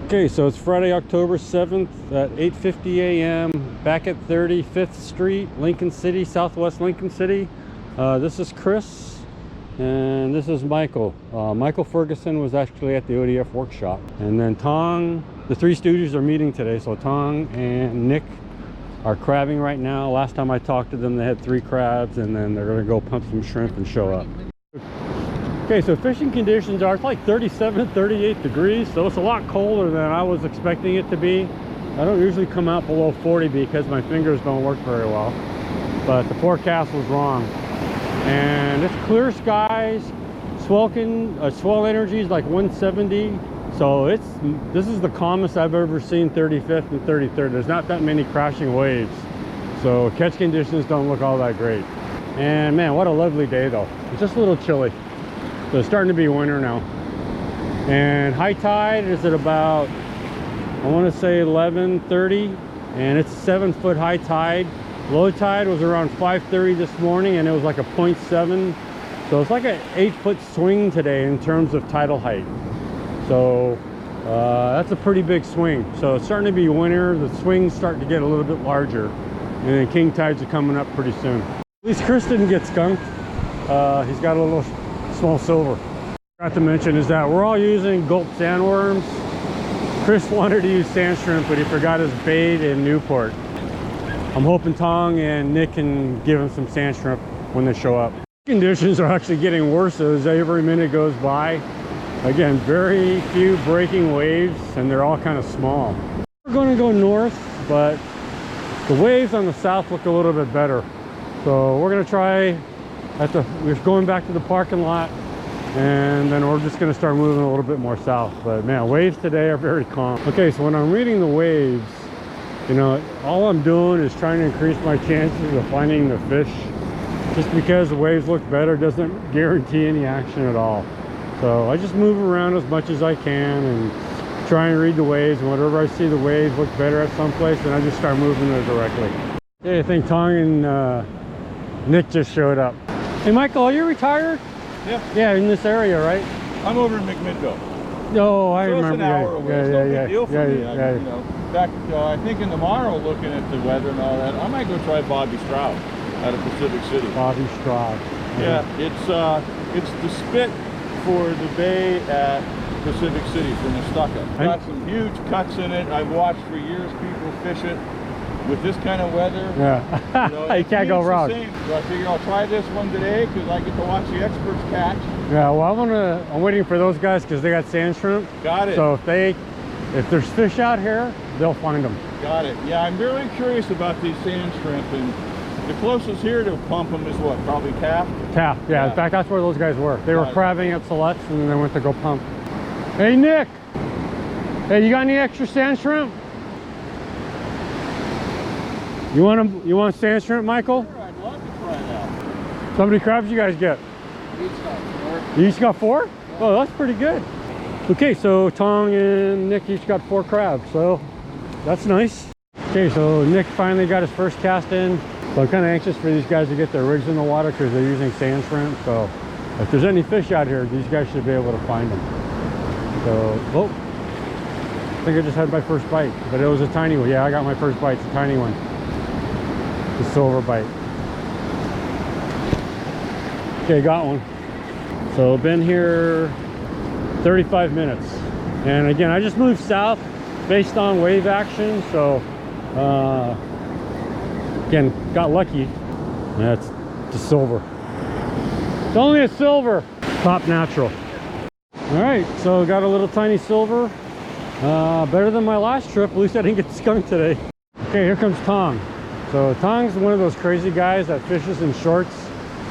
Okay, so it's Friday, October 7th at 8:50 a.m. back at 35th Street, Lincoln City, Southwest Lincoln City. This is Cris, and this is Michael. Michael Ferguson was actually at the ODF workshop. And then Thong, the three Stooges are meeting today. So Thong and Nick are crabbing right now. Last time I talked to them, they had 3 crabs, and then they're gonna go pump some shrimp and show up. Okay, so fishing conditions are, it's like 37, 38 degrees, so it's a lot colder than I was expecting it to be. I don't usually come out below 40 because my fingers don't work very well, but the forecast was wrong. And it's clear skies, swell energy is like 170, so this is the calmest I've ever seen 35th and 33rd. There's not that many crashing waves, so catch conditions don't look all that great. And man, what a lovely day though. It's just a little chilly. So it's starting to be winter now. And high tide is at about, I want to say 11:30, and it's 7-foot high tide. Low tide was around 5:30 this morning, and it was like a 0.7. So it's like an 8-foot swing today in terms of tidal height. So that's a pretty big swing. So it's starting to be winter. The swing's starting to get a little bit larger, and then king tides are coming up pretty soon. At least Cris didn't get skunked. He's got a little small silver. Forgot to mention is that we're all using gulp sandworms. Cris wanted to use sand shrimp, but he forgot his bait in Newport. I'm hoping Thong and Nick can give him some sand shrimp when they show up. Conditions are actually getting worse as every minute goes by. Again, very few breaking waves, and they're all kind of small. We're going to go north, but the waves on the south look a little bit better. So we're going to try we're going back to the parking lot, and then we're just going to start moving a little bit more south. But man, waves today are very calm. Okay, so when I'm reading the waves, you know, all I'm doing is trying to increase my chances of finding the fish. Just because the waves look better doesn't guarantee any action at all. So I just move around as much as I can and try and read the waves, and whenever I see the waves look better at some place, then I just start moving there directly. Okay, I think Thong and Nick just showed up. Hey Michael, are you retired? Yeah. Yeah, in this area, right? I'm over in McMinnville. No, I remember. It's an hour away. It's no big deal for me. Yeah. You know, in fact, I think in tomorrow, looking at the weather and all that, I might go try Bobby Stroud out of Pacific City. Bobby Stroud. Yeah, it's the spit for the bay at Pacific City from Nestucca. Got some huge cuts in it. I've watched for years people fish it. With this kind of weather, yeah, you know, you can't go wrong. So I figure I'll try this one today because I get to watch the experts catch. Yeah, well, I'm waiting for those guys because they got sand shrimp. Got it. So if there's fish out here, they'll find them. Got it. Yeah, I'm really curious about these sand shrimp, and the closest here to pump them is what? Probably Taft? Taft, yeah. In fact, that's where those guys were. They were crabbing at Selects, and then they went to go pump. Hey, Nick. Hey, you got any extra sand shrimp? You want sand shrimp, Michael? Sure, I'd love to try that. How many crabs you guys get? Each got 4. You each got 4? Yeah. Oh, that's pretty good. Okay, so Thong and Nick each got 4 crabs, so that's nice. Okay, so Nick finally got his first cast in. So I'm kind of anxious for these guys to get their rigs in the water because they're using sand shrimp. So if there's any fish out here, these guys should be able to find them. So, oh, I think I just had my first bite, but it was a tiny one. Yeah, I got my first bite. It's a tiny one. The silver bite. Okay, got one. So been here 35 minutes, and again I just moved south based on wave action. So again, got lucky. That's the silver. It's only a silver. Top natural. All right, so got a little tiny silver. Better than my last trip. At least I didn't get skunked today. Okay, here comes Thong. So Thong's one of those crazy guys that fishes in shorts,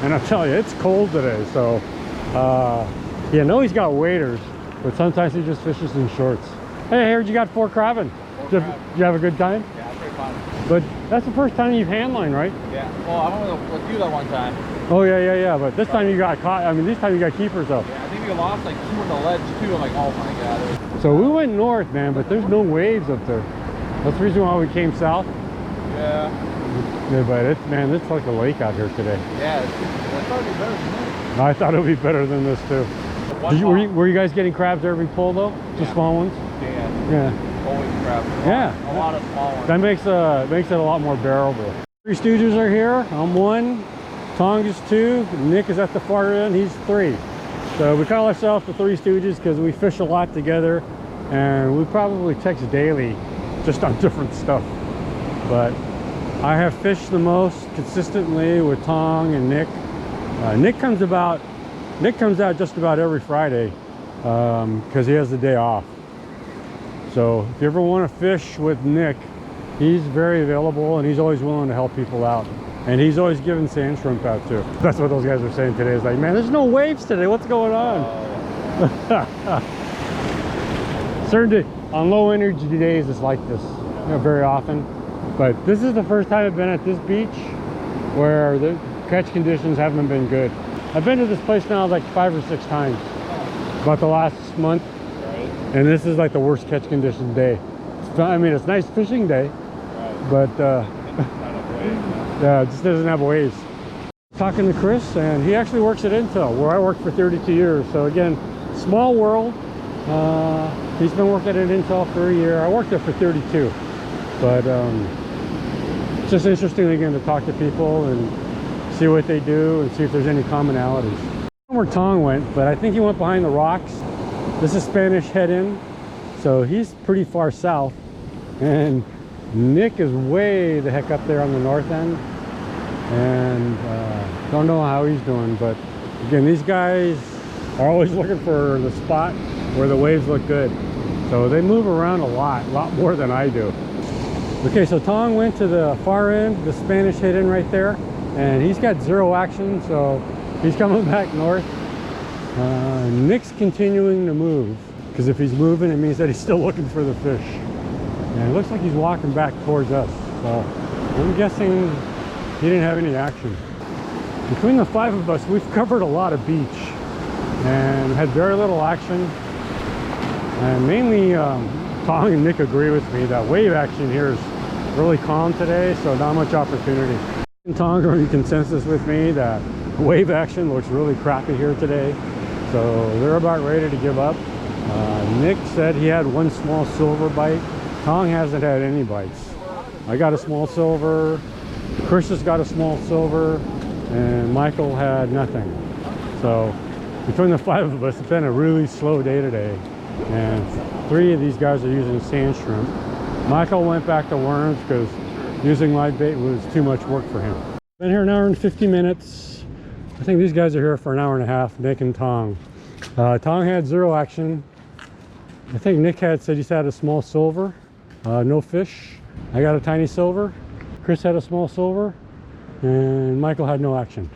and I'll tell you, it's cold today. So yeah, I know he's got waders, but sometimes he just fishes in shorts. Hey, I heard you got 4 crabbing. Did you have a good time? Yeah, pretty fun. But that's the first time you've handlined, right? Yeah. Well, I went with you that one time. Oh yeah. But this time you got caught. I mean, this time you got keepers though. Yeah, I think we lost like 2 on the ledge too. I'm like, oh my god. So we went north, man, but there's no waves up there. That's the reason why we came south. Yeah. Yeah, but it's like a lake out here today. Yeah, I thought it'd be better than this. I thought it would be better than this too. Were you guys getting crabs every pull though? Just small ones? Yeah. Yeah. Always crap. Yeah. A lot of small ones. That makes it a lot more bearable. Three Stooges are here. I'm one. Thong is two. Nick is at the far end. He's three. So we call ourselves the Three Stooges because we fish a lot together, and we probably text daily, just on different stuff. But I have fished the most consistently with Thong and Nick. Nick comes out just about every Friday because he has the day off. So if you ever want to fish with Nick, he's very available and he's always willing to help people out. And he's always giving sand shrimp out too. That's what those guys are saying today. It's like, man, there's no waves today. What's going on? Certainly on low energy days, it's like this, you know, very often. But this is the first time I've been at this beach where the catch conditions haven't been good. I've been to this place now like 5 or 6 times, about the last month. And this is like the worst catch condition day. I mean, it's a nice fishing day, but yeah, it just doesn't have waves. Talking to Cris, and he actually works at Intel, where I worked for 32 years. So again, small world. He's been working at Intel for a year. I worked there for 32. But it's just interesting again to talk to people and see what they do and see if there's any commonalities. I don't know where Thong went, but I think he went behind the rocks. This is Spanish head in, so he's pretty far south. And Nick is way the heck up there on the north end. And don't know how he's doing, but again, these guys are always looking for the spot where the waves look good. So they move around a lot more than I do. Okay, so Thong went to the far end, the Spanish head in right there, and he's got 0 action, so he's coming back north. Nick's continuing to move, because if he's moving, it means that he's still looking for the fish. And it looks like he's walking back towards us, so I'm guessing he didn't have any action. Between the 5 of us, we've covered a lot of beach and had very little action. And mainly, Thong and Nick agree with me that wave action here is really calm today, so not much opportunity. And Thong are in consensus with me that wave action looks really crappy here today, so they're about ready to give up. Nick said he had 1 small silver bite. Thong hasn't had any bites. I got a small silver, Cris has got a small silver, and Michael had nothing. So between the 5 of us, it's been a really slow day today. And 3 of these guys are using sand shrimp. Michael went back to worms because using live bait was too much work for him. Been here an hour and 50 minutes. I think these guys are here for an hour and a half, Nick and Thong. Thong had 0 action. I think Nick said he's had a small silver, no fish. I got a tiny silver. Cris had a small silver, and Michael had no action.